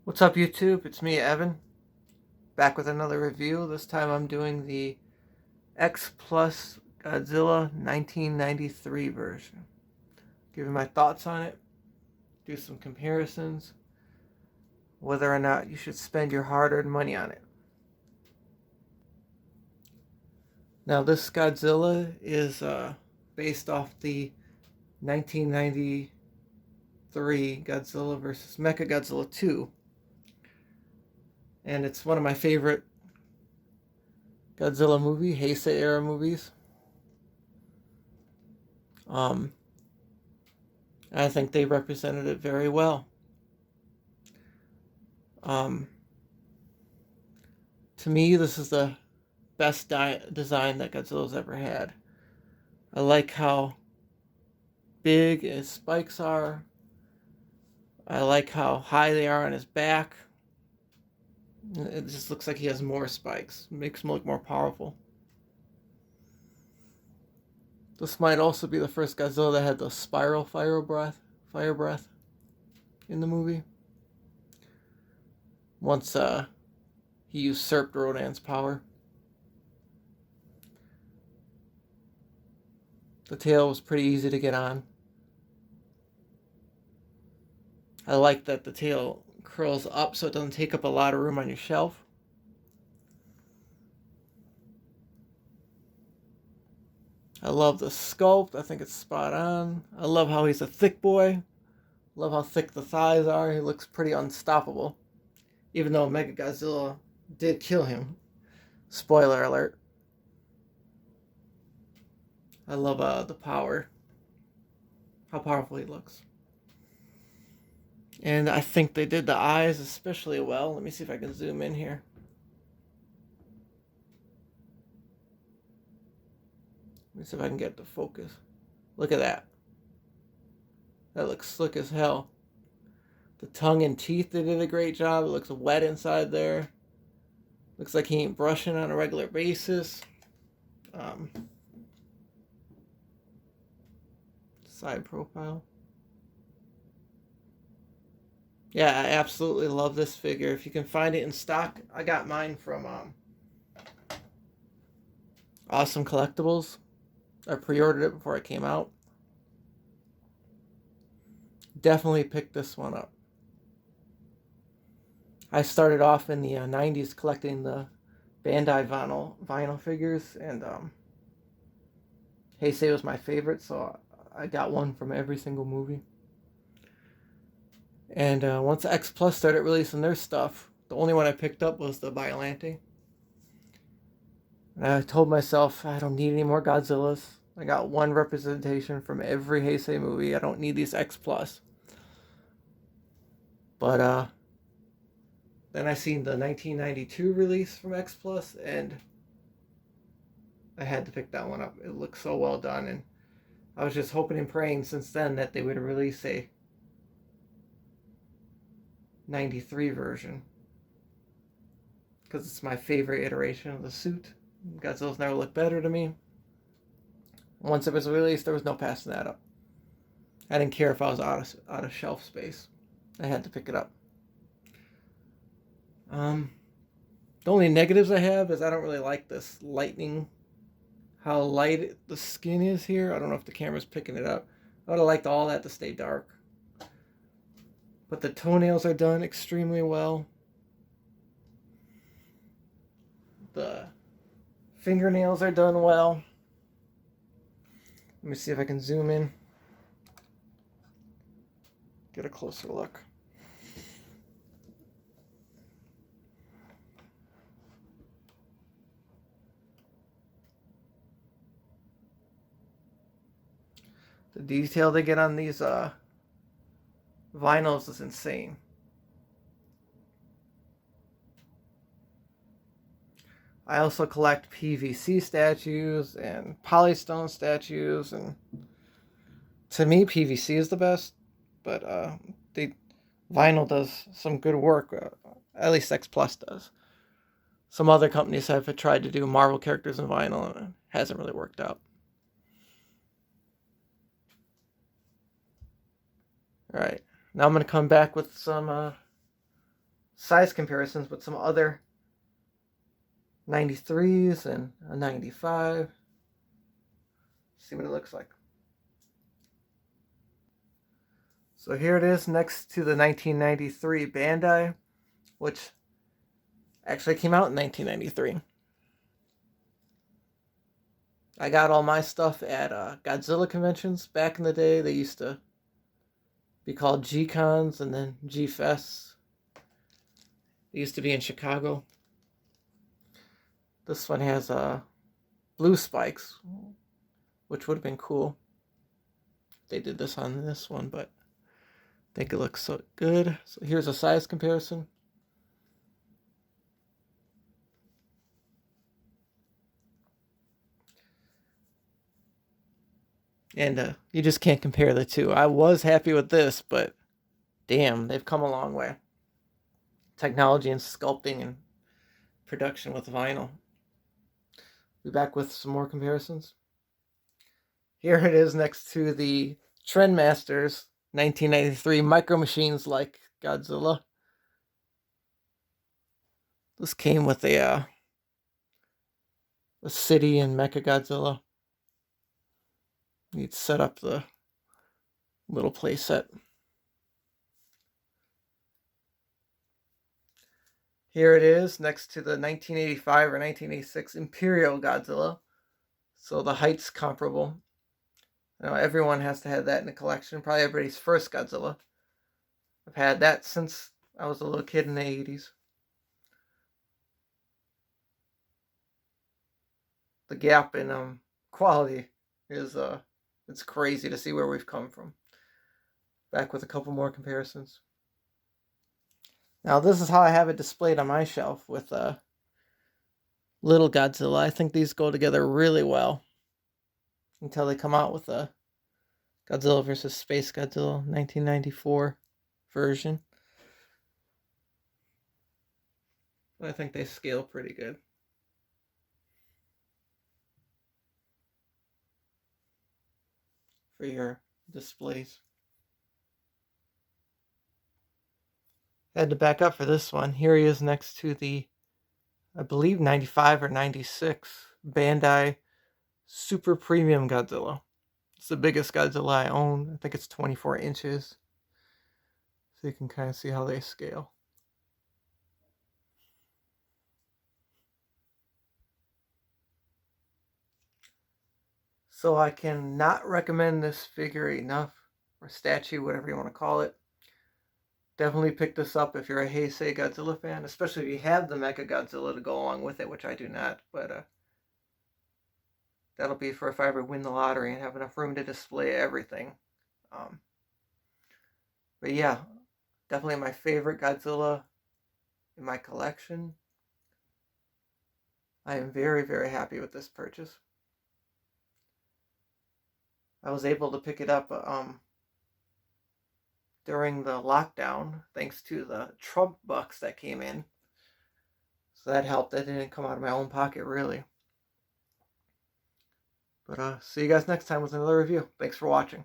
What's up, YouTube? It's me, Evan, back with another review. This time I'm doing the X Plus Godzilla 1993 version. Giving my thoughts on it, do some comparisons, whether or not you should spend your hard-earned money on it. Now, this Godzilla is based off the 1993 Godzilla vs. Mechagodzilla 2, and it's one of my favorite Godzilla Heisei era movies. I think they represented it very well. Um, to me, this is the best design that Godzilla's ever had. I like how big his spikes are. I like how high they are on his back. It just looks like he has more spikes. It makes him look more powerful. This might also be the first Godzilla that had the spiral fire breath in the movie. Once he usurped Rodan's power. The tail was pretty easy to get on. I like that the tail curls up so it doesn't take up a lot of room on your shelf. I love the sculpt. I think it's spot on. I love how he's a thick boy. Love how thick the thighs are. He looks pretty unstoppable. Even though Mechagodzilla did kill him. Spoiler alert. I love the power. How powerful he looks. And I think they did the eyes especially well. Let me see if I can zoom in here. Let me see if I can get it to focus. Look at that. That looks slick as hell. The tongue and teeth, they did a great job. It looks wet inside there. Looks like he ain't brushing on a regular basis. Side profile. Yeah, I absolutely love this figure. If you can find it in stock, I got mine from Awesome Collectibles. I pre-ordered it before it came out. Definitely pick this one up. I started off in the 90s collecting the Bandai vinyl figures, and Heisei was my favorite, so I got one from every single movie. And once X Plus started releasing their stuff, the only one I picked up was the Biollante. And I told myself, I don't need any more Godzillas. I got one representation from every Heisei movie. I don't need these X Plus. But then I seen the 1992 release from X Plus, and I had to pick that one up. It looks so well done, and I was just hoping and praying since then that they would release a 93 version, because it's my favorite iteration of the suit. Godzilla's never looked better to me. Once it was released, there was no passing that up. I didn't care if I was out of shelf space. I had to pick it up. The only negatives I have is I don't really like this lightning, how light the skin is here. I don't know if the camera's picking it up. I would have liked all that to stay dark. But the toenails are done extremely well. The fingernails are done well. Let me see if I can zoom in. Get a closer look. The detail they get on these vinyls is insane. I also collect PVC statues and polystone statues, and to me PVC is the best, but vinyl does some good work. At least X Plus does. Some other companies have tried to do Marvel characters in vinyl, and it hasn't really worked out. Alright, now I'm going to come back with some size comparisons with some other 93s and a 95. See what it looks like. So here it is next to the 1993 Bandai, which actually came out in 1993. I got all my stuff at Godzilla conventions back in the day. They used to be called G-Cons and then G-Fests. They used to be in Chicago. This one has blue spikes, which would have been cool. They did this on this one, but I think it looks so good. So here's a size comparison. And you just can't compare the two. I was happy with this, but damn, they've come a long way. Technology and sculpting and production with vinyl. Be back with some more comparisons. Here it is next to the Trendmasters 1993 Micro Machines like Godzilla. This came with a city and Mecha Godzilla. You'd set up the little playset. Here it is next to the 1985 or 1986 Imperial Godzilla. So the height's comparable. You know, everyone has to have that in a collection. Probably everybody's first Godzilla. I've had that since I was a little kid in the 80s. The gap in quality is it's crazy to see where we've come from. Back with a couple more comparisons. Now this is how I have it displayed on my shelf with Little Godzilla. I think these go together really well until they come out with a Godzilla vs. Space Godzilla 1994 version. But I think they scale pretty good. For your displays. Had to back up for this one. Here he is next to the, I believe, 95 or 96 Bandai Super Premium Godzilla. It's the biggest Godzilla I own. I think it's 24 inches. So you can kind of see how they scale. So I cannot recommend this figure enough, or statue, whatever you want to call it. Definitely pick this up if you're a Heisei Godzilla fan, especially if you have the Mecha Godzilla to go along with it, which I do not, but that'll be for if I ever win the lottery and have enough room to display everything. But yeah, definitely my favorite Godzilla in my collection. I am very, very happy with this purchase. I was able to pick it up during the lockdown, thanks to the Trump bucks that came in. So that helped. That didn't come out of my own pocket, really. But see you guys next time with another review. Thanks for watching.